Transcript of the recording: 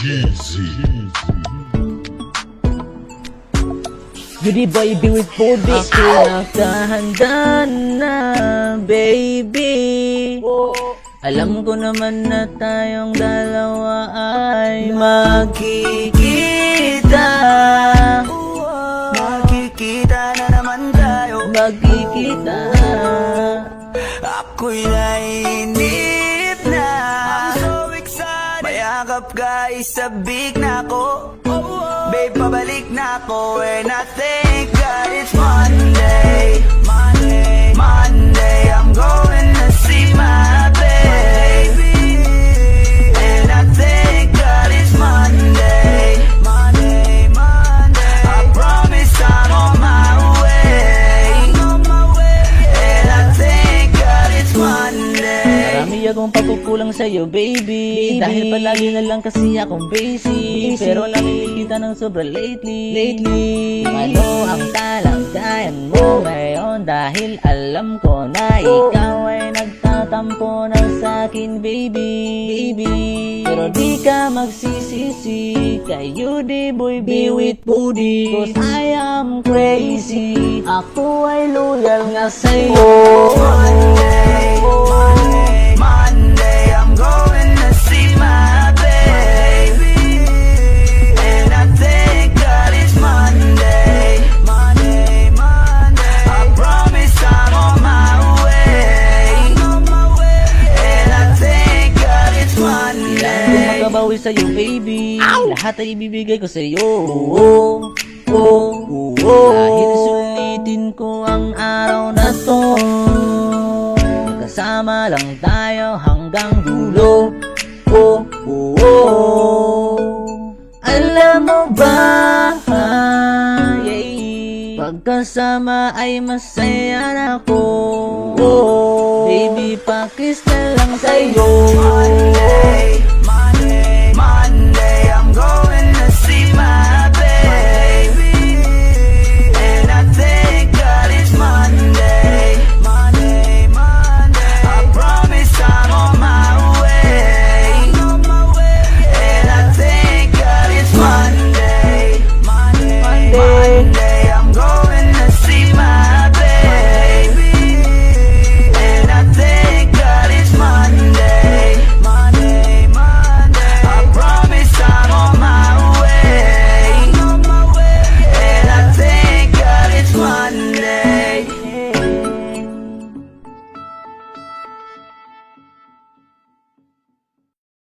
Jeezy. Goody baby with body. Ako nakahanda na, baby. Alam ko naman na tayong dalawa ay magkikita. Magkikita na naman tayo. Magkikita. Ako'y naiinip na. I'm so excited. Mayakap ka, isabik na ko. Babe, pabalik na ko. And I thank God it's Monday. Monday, Monday, I'm going to see my baby. And I thank God it's Monday. Monday, Monday, I promise I'm on my way. And I thank God it's Monday. Marami akong pagkukulang sa'yo, baby. Dahil palagi na lang kasi akong busy. Pero nakikita ng sobra lately. Ano ang kalagayan mo ngayon? Dahil alam ko na ikaw ay nagtatampo na sa'kin, baby. Pero di ka magsisisi. Kayo di boy be with booty. Cause I am crazy. Ako ay loyal nga sa'yo. Monday, Monday, Monday, I'm going to see my baby. And I thank God it's Monday. Monday, Monday, I promise I'm on my way. And I thank God it's Monday. Kung makabawi sa'yo, baby, lahat ay ibibigay ko sa'yo. Dahil sulitin ko ang araw na to. Kasama lang tayo hanggang dulo. Alam mo ba, pagkasama ay masaya na ako. Baby, pakis na lang sa'yo. Monday,